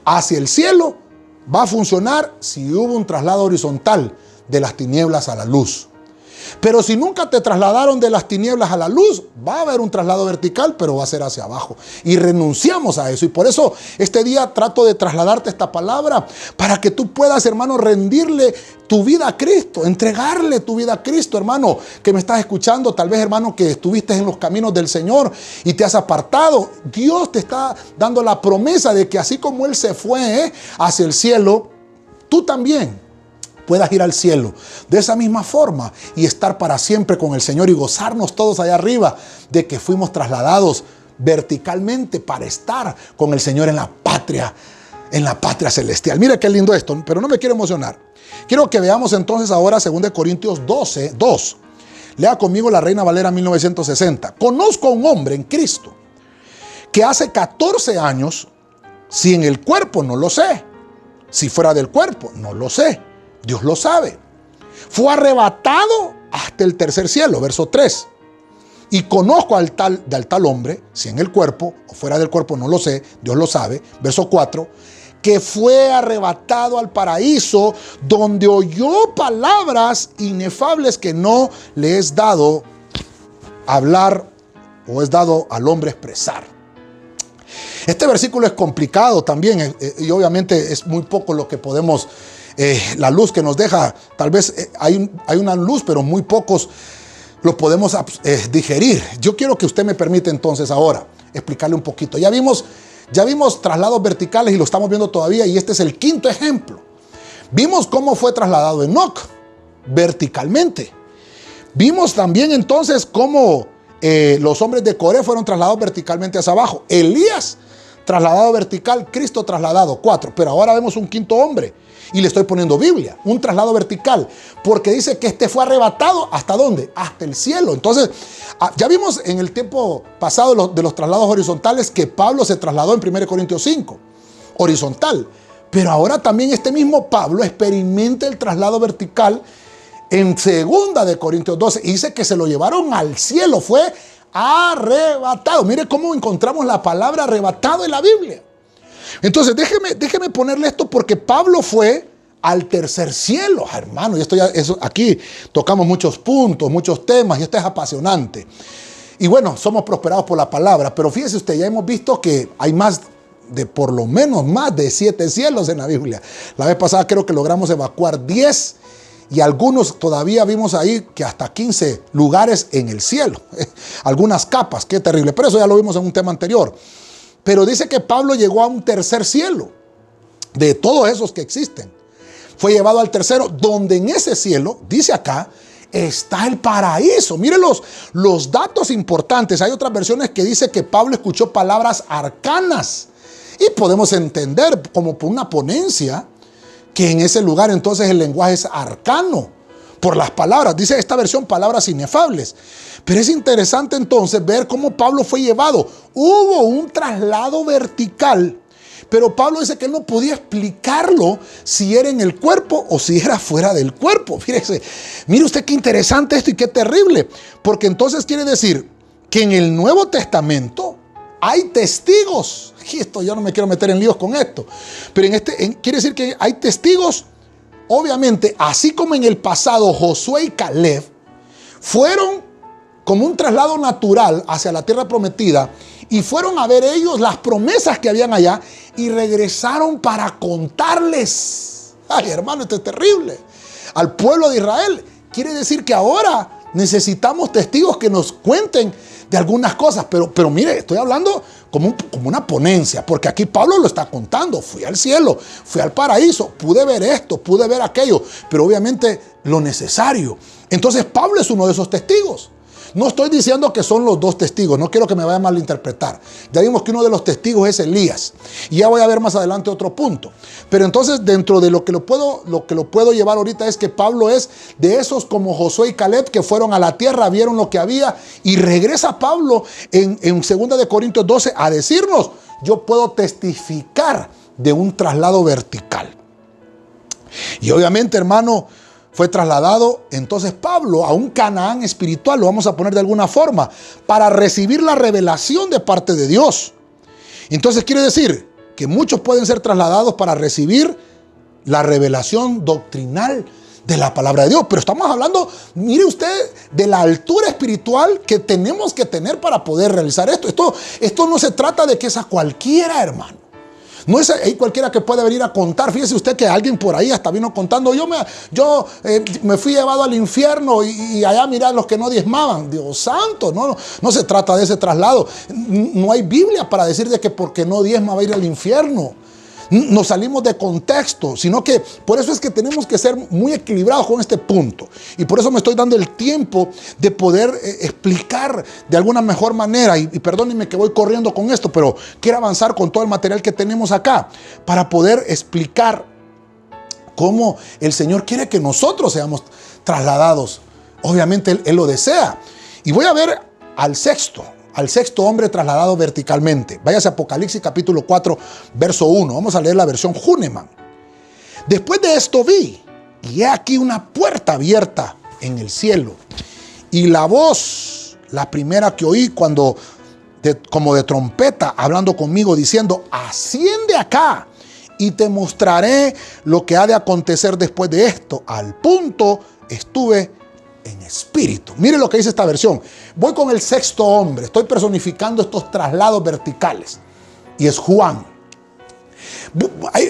hacia el cielo va a funcionar si hubo un traslado horizontal de las tinieblas a la luz. Pero si nunca te trasladaron de las tinieblas a la luz, va a haber un traslado vertical, pero va a ser hacia abajo. Y renunciamos a eso. Y por eso este día trato de trasladarte esta palabra para que tú puedas, hermano, rendirle tu vida a Cristo, entregarle tu vida a Cristo, hermano, que me estás escuchando. Tal vez, hermano, que estuviste en los caminos del Señor y te has apartado. Dios te está dando la promesa de que así como Él se fue hacia el cielo, tú también puedas ir al cielo de esa misma forma y estar para siempre con el Señor y gozarnos todos allá arriba de que fuimos trasladados verticalmente para estar con el Señor en la patria celestial. Mira qué lindo esto, pero no me quiero emocionar. Quiero que veamos entonces ahora 2 Corintios 12:2. Lea conmigo la Reina Valera 1960. Conozco a un hombre en Cristo que hace 14 años, si en el cuerpo no lo sé, si fuera del cuerpo no lo sé, Dios lo sabe, fue arrebatado hasta el tercer cielo, verso 3. Y conozco al tal hombre, si en el cuerpo o fuera del cuerpo no lo sé, Dios lo sabe, verso 4, que fue arrebatado al paraíso, donde oyó palabras inefables que no le es dado hablar o es dado al hombre expresar. Este versículo es complicado también y obviamente es muy poco lo que podemos, la luz que nos deja. Tal vez hay una luz, pero muy pocos lo podemos digerir. Yo quiero que usted me permita entonces ahora explicarle un poquito. Ya vimos traslados verticales y lo estamos viendo todavía, y este es el quinto ejemplo. Vimos cómo fue trasladado Enoc verticalmente. Vimos también entonces cómo los hombres de Coré fueron trasladados verticalmente hacia abajo. Elías trasladado vertical, Cristo trasladado, 4. Pero ahora vemos un quinto hombre y le estoy poniendo Biblia, un traslado vertical, porque dice que este fue arrebatado ¿hasta dónde? Hasta el cielo. Entonces, ya vimos en el tiempo pasado de los traslados horizontales que Pablo se trasladó en 1 Corintios 5, horizontal. Pero ahora también este mismo Pablo experimenta el traslado vertical en 2 Corintios 12. Y dice que se lo llevaron al cielo, fue arrebatado. Mire cómo encontramos la palabra arrebatado en la Biblia. Entonces déjeme ponerle esto, porque Pablo fue al tercer cielo, hermano. Y aquí tocamos muchos puntos, muchos temas, y esto es apasionante. Y bueno, somos prosperados por la palabra, pero fíjese usted, ya hemos visto que hay por lo menos más de 7 cielos en la Biblia. La vez pasada creo que logramos evacuar 10. Y algunos todavía vimos ahí que hasta 15 lugares en el cielo. Algunas capas, qué terrible. Pero eso ya lo vimos en un tema anterior. Pero dice que Pablo llegó a un tercer cielo. De todos esos que existen, fue llevado al tercero, donde en ese cielo, dice acá, está el paraíso. Miren los datos importantes. Hay otras versiones que dice que Pablo escuchó palabras arcanas. Y podemos entender como por una ponencia que en ese lugar entonces el lenguaje es arcano. Por las palabras, dice esta versión, palabras inefables. Pero es interesante entonces ver cómo Pablo fue llevado. Hubo un traslado vertical, pero Pablo dice que él no podía explicarlo si era en el cuerpo o si era fuera del cuerpo. Fíjese, mire usted qué interesante esto y qué terrible. Porque entonces quiere decir que en el Nuevo Testamento hay testigos. Y esto yo no me quiero meter en líos con esto. Pero quiere decir que hay testigos. Obviamente, así como en el pasado Josué y Caleb fueron como un traslado natural hacia la tierra prometida y fueron a ver ellos las promesas que habían allá y regresaron para contarles. Ay, hermano, esto es terrible. Al pueblo de Israel. Quiere decir que ahora necesitamos testigos que nos cuenten de algunas cosas. Pero mire, estoy hablando como una ponencia, porque aquí Pablo lo está contando. Fui al cielo, fui al paraíso, pude ver esto, pude ver aquello, pero obviamente lo necesario. Entonces Pablo es uno de esos testigos. No estoy diciendo que son los dos testigos, no quiero que me vaya a malinterpretar. Ya vimos que uno de los testigos es Elías. Y ya voy a ver más adelante otro punto. Pero entonces dentro de lo que lo puedo llevar ahorita es que Pablo es de esos como Josué y Caleb que fueron a la tierra, vieron lo que había y regresa Pablo en 2 de Corintios 12 a decirnos, yo puedo testificar de un traslado vertical. Y obviamente, hermano, fue trasladado entonces Pablo a un Canaán espiritual, lo vamos a poner de alguna forma, para recibir la revelación de parte de Dios. Entonces quiere decir que muchos pueden ser trasladados para recibir la revelación doctrinal de la palabra de Dios. Pero estamos hablando, mire usted, de la altura espiritual que tenemos que tener para poder realizar esto. Esto no se trata de que es a cualquiera, hermano. No es ahí cualquiera que puede venir a contar. Fíjese usted que alguien por ahí hasta vino contando. Yo me fui llevado al infierno y allá mirá los que no diezmaban. Dios santo, no se trata de ese traslado. No hay Biblia para decir de que porque no diezma va a ir al infierno. Nos salimos de contexto, sino que por eso es que tenemos que ser muy equilibrados con este punto. Y por eso me estoy dando el tiempo de poder explicar de alguna mejor manera. Y perdónenme que voy corriendo con esto, pero quiero avanzar con todo el material que tenemos acá para poder explicar cómo el Señor quiere que nosotros seamos trasladados. Obviamente Él lo desea. Y voy a ver al sexto hombre trasladado verticalmente. Váyase a Apocalipsis capítulo 4, verso 1. Vamos a leer la versión Hünemann. Después de esto vi, y he aquí una puerta abierta en el cielo. Y la voz, la primera que oí como de trompeta, hablando conmigo, diciendo, asciende acá y te mostraré lo que ha de acontecer después de esto. Al punto estuve en espíritu. Mire lo que dice esta versión. Voy con el sexto hombre. Estoy personificando estos traslados verticales. Y es Juan.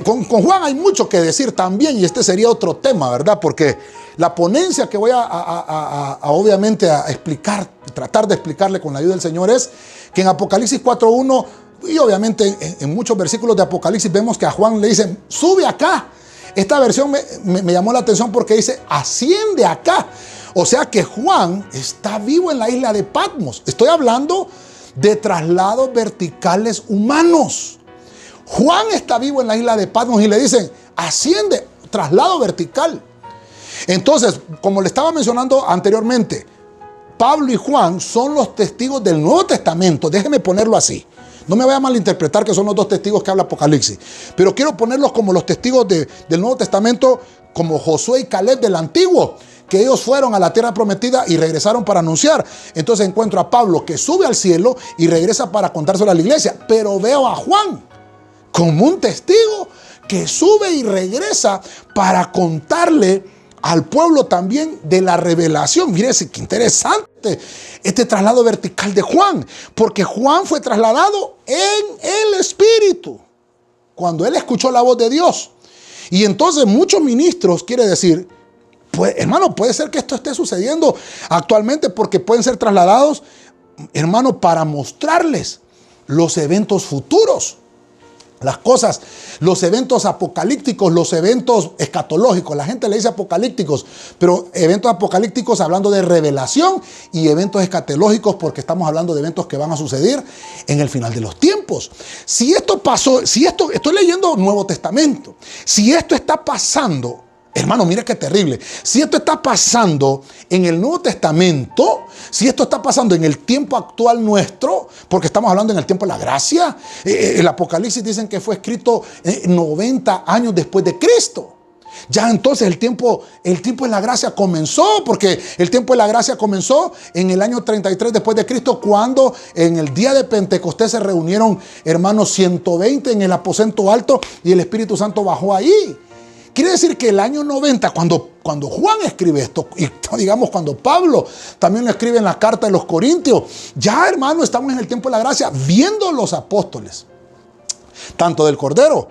Con Juan hay mucho que decir también. Y este sería otro tema, ¿verdad? Porque la ponencia que voy obviamente a explicar, tratar de explicarle con la ayuda del Señor es que en Apocalipsis 4.1 y obviamente en muchos versículos de Apocalipsis vemos que a Juan le dicen, sube acá. Esta versión me llamó la atención porque dice, asciende acá. O sea que Juan está vivo en la isla de Patmos. Estoy hablando de traslados verticales humanos. Juan está vivo en la isla de Patmos y le dicen, asciende, traslado vertical. Entonces, como le estaba mencionando anteriormente, Pablo y Juan son los testigos del Nuevo Testamento. Déjeme ponerlo así. No me vaya a malinterpretar que son los dos testigos que habla Apocalipsis. Pero quiero ponerlos como los testigos del Nuevo Testamento, como Josué y Caleb del Antiguo, que ellos fueron a la tierra prometida y regresaron para anunciar. Entonces encuentro a Pablo que sube al cielo y regresa para contárselo a la iglesia. Pero veo a Juan como un testigo que sube y regresa para contarle al pueblo también de la revelación. Fíjense qué interesante este traslado vertical de Juan, porque Juan fue trasladado en el Espíritu cuando él escuchó la voz de Dios. Y entonces muchos ministros, quiere decir, pues, hermano, puede ser que esto esté sucediendo actualmente porque pueden ser trasladados, hermano, para mostrarles los eventos futuros. las cosas, los eventos apocalípticos, los eventos escatológicos. La gente le dice apocalípticos, pero eventos apocalípticos hablando de revelación, y eventos escatológicos porque estamos hablando de eventos que van a suceder en el final de los tiempos. Si esto pasó, estoy leyendo Nuevo Testamento, si esto está pasando, hermano, mira qué terrible. Si esto está pasando en el Nuevo Testamento, si esto está pasando en el tiempo actual nuestro, porque estamos hablando en el tiempo de la gracia, el Apocalipsis dicen que fue escrito 90 años después de Cristo. Ya entonces el tiempo de la gracia comenzó, porque el tiempo de la gracia comenzó en el año 33 después de Cristo, cuando en el día de Pentecostés se reunieron, hermanos, 120 en el aposento alto y el Espíritu Santo bajó ahí. Quiere decir que el año 90, cuando Juan escribe esto, y digamos cuando Pablo también lo escribe en la carta de los Corintios, ya, hermano, estamos en el tiempo de la gracia, viendo los apóstoles, tanto del Cordero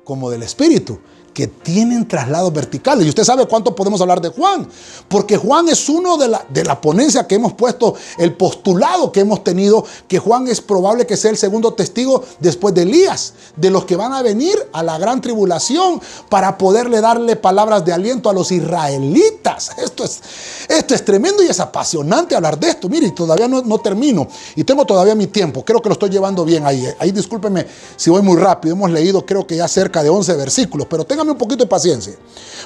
como del Espíritu, que tienen traslados verticales. Y usted sabe cuánto podemos hablar de Juan, porque Juan es uno de la ponencia que hemos puesto, el postulado que hemos tenido, que Juan es probable que sea el segundo testigo después de Elías, de los que van a venir a la gran tribulación para poderle darle palabras de aliento a los israelitas. Esto es tremendo y es apasionante hablar de esto. Mire, todavía no termino y tengo todavía mi tiempo. Creo que lo estoy llevando bien ahí. Ahí discúlpeme si voy muy rápido. Hemos leído creo que ya cerca de 11 versículos, pero téngame un poquito de paciencia,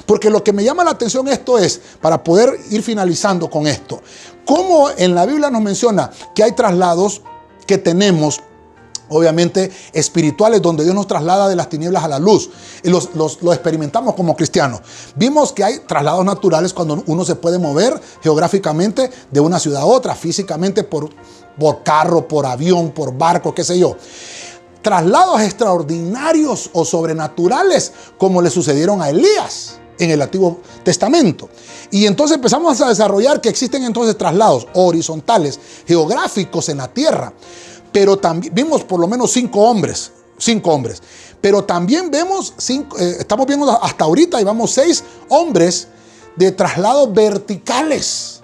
porque lo que me llama la atención esto es, para poder ir finalizando con esto, cómo en la Biblia nos menciona que hay traslados que tenemos, obviamente espirituales, donde Dios nos traslada de las tinieblas a la luz, y lo experimentamos como cristianos. Vimos que hay traslados naturales cuando uno se puede mover geográficamente de una ciudad a otra, físicamente por carro, por avión, por barco, qué sé yo. Traslados extraordinarios o sobrenaturales, como le sucedieron a Elías en el Antiguo Testamento. Y entonces empezamos a desarrollar que existen entonces traslados horizontales, geográficos en la tierra. Pero también vimos por lo menos 5 hombres. Pero también vemos, estamos viendo hasta ahorita, y vamos 6 hombres de traslados verticales.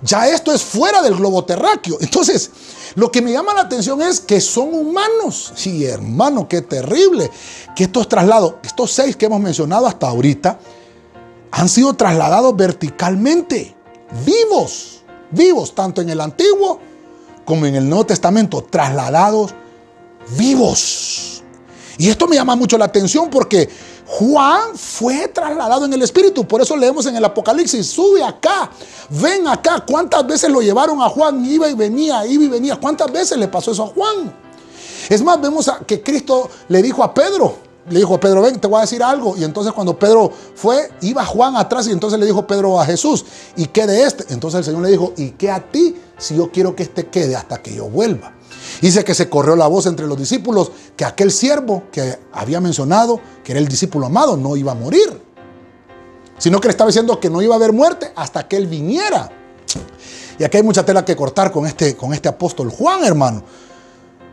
Ya esto es fuera del globo terráqueo. Entonces, lo que me llama la atención es que son humanos. Sí, hermano, qué terrible. Que estos traslados, estos 6 que hemos mencionado hasta ahorita, han sido trasladados verticalmente. Vivos, tanto en el Antiguo como en el Nuevo Testamento. Trasladados vivos. Y esto me llama mucho la atención porque Juan fue trasladado en el Espíritu. Por eso leemos en el Apocalipsis: sube acá, ven acá. ¿Cuántas veces lo llevaron a Juan? Iba y venía. ¿Cuántas veces le pasó eso a Juan? Es más, vemos que Cristo le dijo a Pedro, ven, te voy a decir algo. Y entonces cuando Pedro fue, iba Juan atrás, y entonces le dijo Pedro a Jesús: ¿y qué de este? Entonces el Señor le dijo: ¿y qué a ti si yo quiero que este quede hasta que yo vuelva? Dice que se corrió la voz entre los discípulos que aquel siervo que había mencionado, que era el discípulo amado, no iba a morir, sino que le estaba diciendo que no iba a haber muerte hasta que él viniera. Y aquí hay mucha tela que cortar con este apóstol Juan, hermano.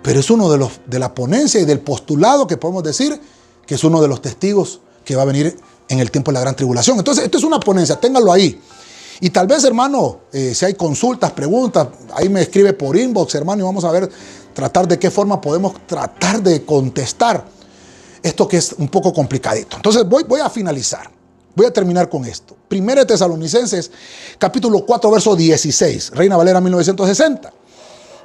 Pero es uno de la ponencia y del postulado que podemos decir que es uno de los testigos que va a venir en el tiempo de la gran tribulación. Entonces, esto es una ponencia, téngalo ahí. Y tal vez, hermano, si hay consultas, preguntas, ahí me escribe por inbox, hermano, y vamos a ver, tratar de qué forma podemos tratar de contestar esto que es un poco complicadito. Entonces, voy a finalizar. Voy a terminar con esto. 1 Tesalonicenses, capítulo 4, verso 16, Reina Valera 1960.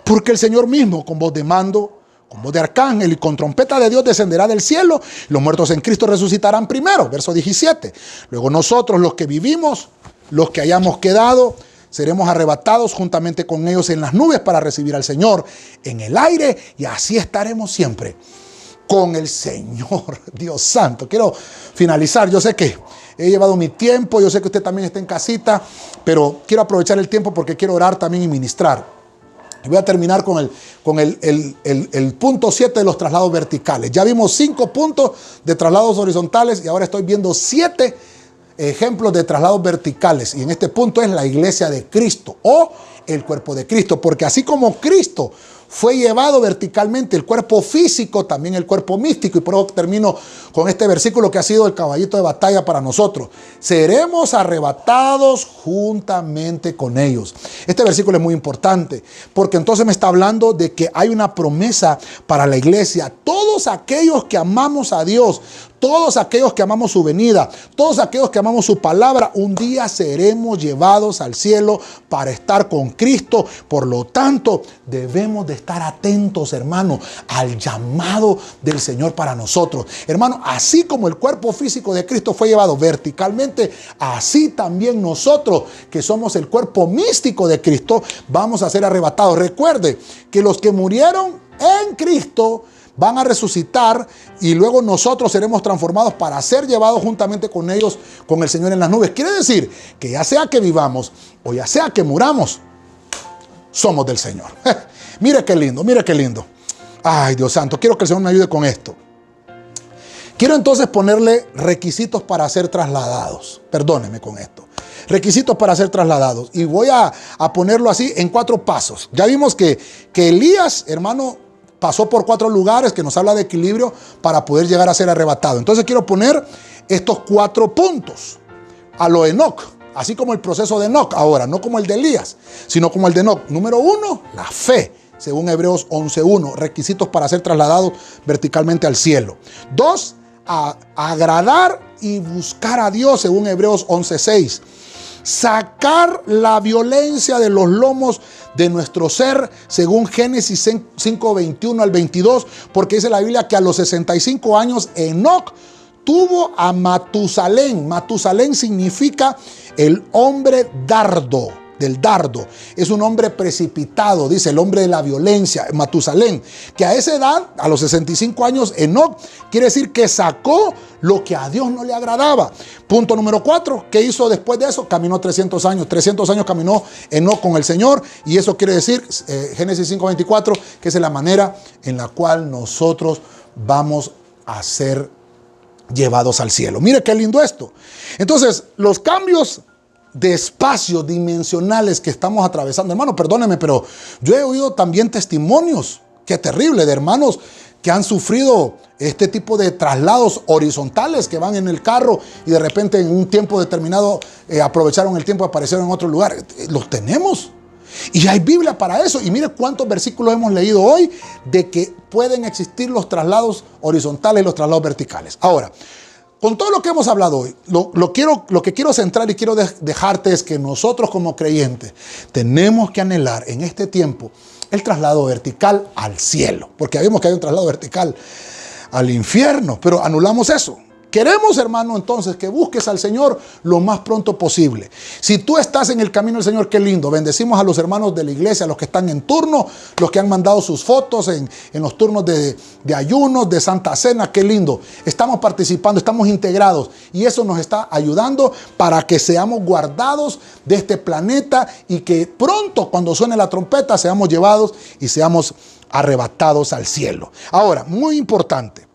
Porque el Señor mismo, con voz de mando, con voz de arcángel y con trompeta de Dios, descenderá del cielo. Los muertos en Cristo resucitarán primero, verso 17. Luego nosotros, los que vivimos, los que hayamos quedado, seremos arrebatados juntamente con ellos en las nubes para recibir al Señor en el aire, y así estaremos siempre con el Señor. Dios santo, quiero finalizar. Yo sé que he llevado mi tiempo, yo sé que usted también está en casita, pero quiero aprovechar el tiempo porque quiero orar también y ministrar. Voy a terminar con el punto 7 de los traslados verticales. Ya vimos 5 puntos de traslados horizontales y ahora estoy viendo 7 ejemplos de traslados verticales. Y en este punto es la iglesia de Cristo o el cuerpo de Cristo. Porque así como Cristo fue llevado verticalmente, el cuerpo físico, también el cuerpo místico. Y por eso termino con este versículo que ha sido el caballito de batalla para nosotros. Seremos arrebatados juntamente con ellos. Este versículo es muy importante, porque entonces me está hablando de que hay una promesa para la iglesia. Todos aquellos que amamos a Dios, todos aquellos que amamos su venida, todos aquellos que amamos su palabra, un día seremos llevados al cielo para estar con Cristo. Por lo tanto, debemos de estar atentos, hermano, al llamado del Señor para nosotros. Hermano, así como el cuerpo físico de Cristo fue llevado verticalmente, así también nosotros, que somos el cuerpo místico de Cristo, vamos a ser arrebatados. Recuerde que los que murieron en Cristo van a resucitar y luego nosotros seremos transformados para ser llevados juntamente con ellos, con el Señor en las nubes. Quiere decir que ya sea que vivamos o ya sea que muramos, somos del Señor. Mire qué lindo, mire qué lindo. Ay, Dios santo, quiero que el Señor me ayude con esto. Quiero entonces ponerle requisitos para ser trasladados. Perdóneme con esto. Requisitos para ser trasladados. Y voy a ponerlo así en 4 pasos. Ya vimos que Elías, hermano, pasó por 4 lugares que nos habla de equilibrio para poder llegar a ser arrebatado. Entonces quiero poner estos 4 puntos a lo Enoc, así como el proceso de Enoc ahora, no como el de Elías, sino como el de Enoc. Número 1, la fe, según Hebreos 11:1, requisitos para ser trasladados verticalmente al cielo. 2, agradar y buscar a Dios, según Hebreos 11:6. Sacar la violencia de los lomos de nuestro ser, según Génesis 5:21 al 22, porque dice la Biblia que a los 65 años Enoc tuvo a Matusalén. Matusalén significa el hombre dardo, del dardo. Es un hombre precipitado, dice el hombre de la violencia, Matusalén, que a esa edad, a los 65 años, Enoc quiere decir que sacó lo que a Dios no le agradaba. Punto número 4, ¿qué hizo después de eso? Caminó 300 años. 300 años caminó Enoc con el Señor, y eso quiere decir, Génesis 5:24, que es la manera en la cual nosotros vamos a ser llevados al cielo. Mire qué lindo esto. Entonces, los cambios de espacios dimensionales que estamos atravesando, hermano, perdóneme, pero yo he oído también testimonios, qué terrible, de hermanos que han sufrido este tipo de traslados horizontales, que van en el carro y de repente en un tiempo determinado aprovecharon el tiempo y aparecieron en otro lugar. Los tenemos. Y hay Biblia para eso. Y mire cuántos versículos hemos leído hoy de que pueden existir los traslados horizontales y los traslados verticales. Ahora, con todo lo que hemos hablado hoy, lo que quiero centrar y quiero dejarte es que nosotros como creyentes tenemos que anhelar en este tiempo el traslado vertical al cielo. Porque vimos que hay un traslado vertical al infierno, pero anulamos eso. Queremos, hermano, entonces que busques al Señor lo más pronto posible. Si tú estás en el camino del Señor, qué lindo. Bendecimos a los hermanos de la iglesia, a los que están en turno, los que han mandado sus fotos en los turnos de ayunos, de Santa Cena, qué lindo. Estamos participando, estamos integrados y eso nos está ayudando para que seamos guardados de este planeta y que pronto, cuando suene la trompeta, seamos llevados y seamos arrebatados al cielo. Ahora, muy importante,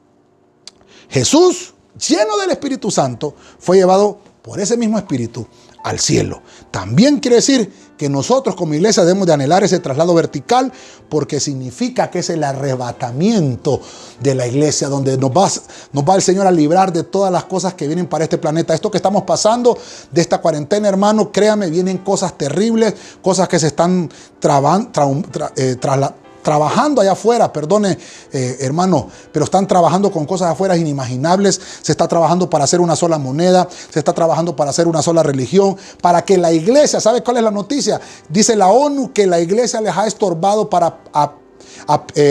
Jesús, lleno del Espíritu Santo, fue llevado por ese mismo Espíritu al cielo. También quiere decir que nosotros como iglesia debemos de anhelar ese traslado vertical, porque significa que es el arrebatamiento de la iglesia, donde nos va el Señor a librar de todas las cosas que vienen para este planeta. Esto que estamos pasando de esta cuarentena, hermano, créame, vienen cosas terribles, cosas que se están trabajando allá afuera, perdone, hermano, pero están trabajando con cosas afuera inimaginables. Se está trabajando para hacer una sola moneda, se está trabajando para hacer una sola religión, para que la iglesia, ¿sabe cuál es la noticia? Dice la ONU que la iglesia les ha estorbado para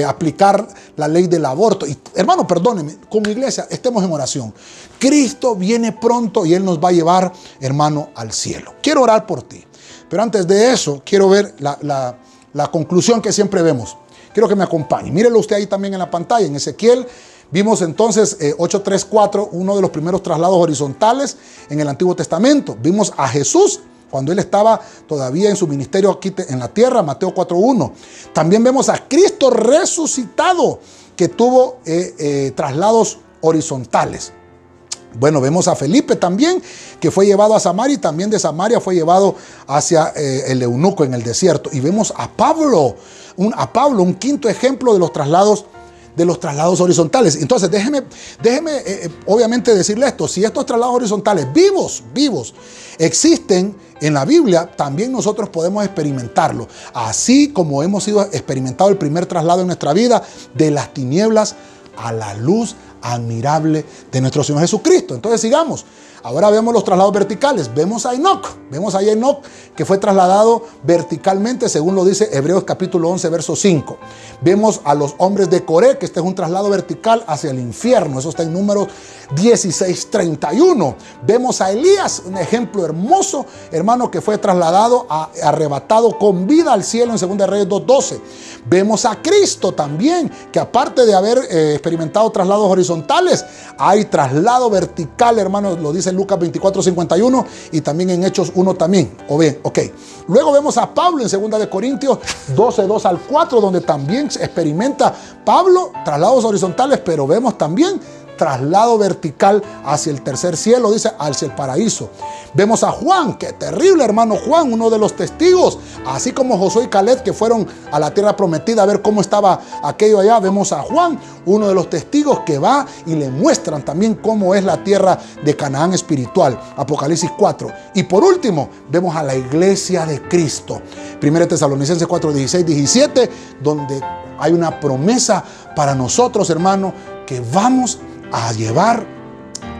aplicar la ley del aborto. Y, hermano, perdóneme, como iglesia estemos en oración. Cristo viene pronto y Él nos va a llevar, hermano, al cielo. Quiero orar por ti, pero antes de eso quiero ver la conclusión que siempre vemos. Quiero que me acompañe. Mírelo usted ahí también en la pantalla. En Ezequiel vimos entonces 8:3-4, uno de los primeros traslados horizontales en el Antiguo Testamento. Vimos a Jesús cuando Él estaba todavía en su ministerio aquí en la tierra, Mateo 4:1. También vemos a Cristo resucitado, que tuvo traslados horizontales. Bueno, vemos a Felipe también, que fue llevado a Samaria y también de Samaria fue llevado hacia el eunuco en el desierto. Y vemos a Pablo, un quinto ejemplo de los traslados horizontales. Entonces, déjeme obviamente decirle esto: si estos traslados horizontales vivos existen en la Biblia, también nosotros podemos experimentarlo, así como hemos sido experimentado el primer traslado en nuestra vida, de las tinieblas a la luz admirable de nuestro Señor Jesucristo. Entonces sigamos. Ahora vemos los traslados verticales. Vemos a Enoc que fue trasladado verticalmente, según lo dice Hebreos capítulo 11, verso 5. Vemos a los hombres de Coré, que este es un traslado vertical hacia el infierno. Eso está en Números 16:31. Vemos a Elías, un ejemplo hermoso, hermano, que fue trasladado, arrebatado con vida al cielo en 2 Reyes 2:12. Vemos a Cristo también, que aparte de haber experimentado traslados horizontales, hay traslado vertical, hermano, lo dice Lucas 24:51 y también en Hechos 1 también. Luego vemos a Pablo en 2 de Corintios 12:2 al 4, donde también se experimenta Pablo traslados horizontales, pero vemos también traslado vertical hacia el tercer cielo, dice, hacia el paraíso. Vemos a Juan, qué terrible, hermano Juan, uno de los testigos, así como Josué y Caleb, que fueron a la tierra prometida a ver cómo estaba aquello allá. Vemos a Juan, uno de los testigos, que va y le muestran también cómo es la tierra de Canaán espiritual, Apocalipsis 4. Y por último, vemos a la iglesia de Cristo, 1 Tesalonicenses 4:16-17, donde hay una promesa para nosotros, hermano, que vamos a llevar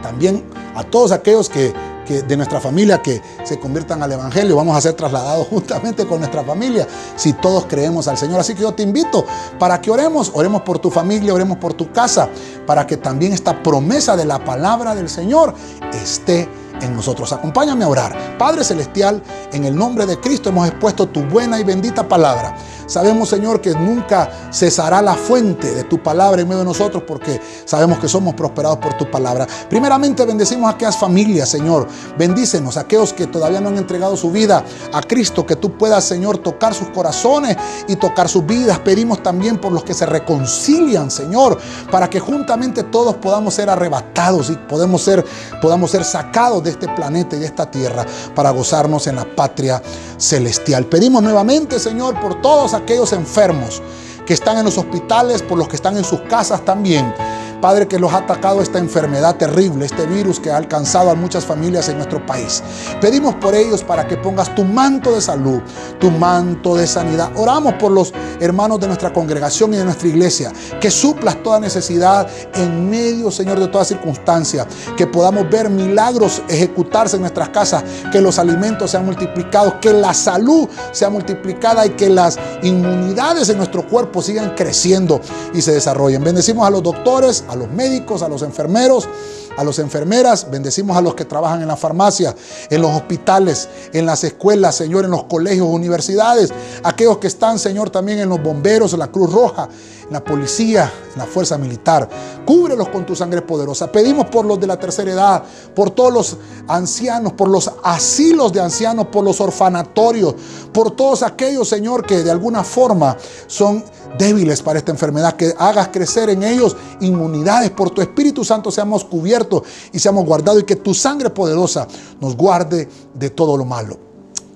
también a todos aquellos que de nuestra familia que se conviertan al evangelio. Vamos a ser trasladados juntamente con nuestra familia si todos creemos al Señor. Así que yo te invito para que oremos por tu familia, oremos por tu casa, para que también esta promesa de la palabra del Señor esté en nosotros. Acompáñame a orar. Padre celestial, en el nombre de Cristo hemos expuesto tu buena y bendita palabra. Sabemos, Señor, que nunca cesará la fuente de tu palabra en medio de nosotros, porque sabemos que somos prosperados por tu palabra. Primeramente, bendecimos a aquellas familias, Señor. Bendícenos a aquellos que todavía no han entregado su vida a Cristo, que tú puedas, Señor, tocar sus corazones y tocar sus vidas. Pedimos también por los que se reconcilian, Señor, para que juntamente todos podamos ser arrebatados y podamos ser sacados de este planeta y de esta tierra para gozarnos en la patria celestial. Pedimos nuevamente, Señor, por todos aquellos enfermos que están en los hospitales, por los que están en sus casas también. Padre, que los ha atacado esta enfermedad terrible, este virus que ha alcanzado a muchas familias en nuestro país. Pedimos por ellos para que pongas tu manto de salud, tu manto de sanidad. Oramos por los hermanos de nuestra congregación y de nuestra iglesia, que suplas toda necesidad en medio, Señor, de toda circunstancia, que podamos ver milagros ejecutarse en nuestras casas, que los alimentos sean multiplicados, que la salud sea multiplicada y que las inmunidades en nuestro cuerpo sigan creciendo y se desarrollen. Bendecimos a los doctores, a los médicos, a los enfermeros, a las enfermeras. Bendecimos a los que trabajan en la farmacia, en los hospitales, en las escuelas, Señor, en los colegios, universidades, aquellos que están, Señor, también en los bomberos, en la Cruz Roja, en la policía, en la fuerza militar. Cúbrelos con tu sangre poderosa. Pedimos por los de la tercera edad, por todos los ancianos, por los asilos de ancianos, por los orfanatorios, por todos aquellos, Señor, que de alguna forma son débiles para esta enfermedad, que hagas crecer en ellos inmunidades. Por tu Espíritu Santo seamos cubiertos y seamos guardados, y que tu sangre poderosa nos guarde de todo lo malo.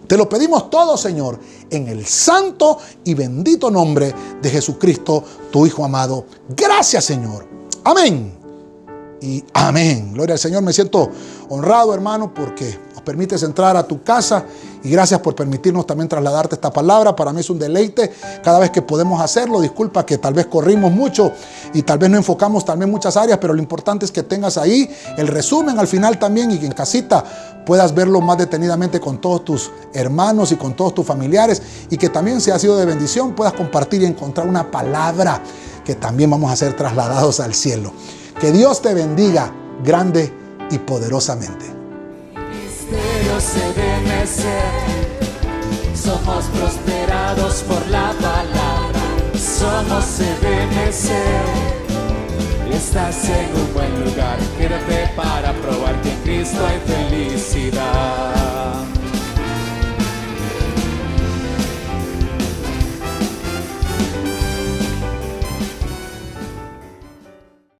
Te lo pedimos todo, Señor, en el santo y bendito nombre de Jesucristo, tu Hijo amado. Gracias, Señor. Amén y amén. Gloria al Señor. Me siento honrado, hermano, porque nos permites entrar a tu casa, y gracias por permitirnos también trasladarte esta palabra. Para mí es un deleite cada vez que podemos hacerlo. Disculpa que tal vez corrimos mucho y tal vez no enfocamos también muchas áreas, pero lo importante es que tengas ahí el resumen al final también, y que en casita puedas verlo más detenidamente con todos tus hermanos y con todos tus familiares, y que también, si ha sido de bendición, puedas compartir y encontrar una palabra que también vamos a ser trasladados al cielo. Que Dios te bendiga grande y poderosamente. Somos prosperados por la palabra. Somos CDMC. Estás en un buen lugar. Quédate para probar que en Cristo hay fe.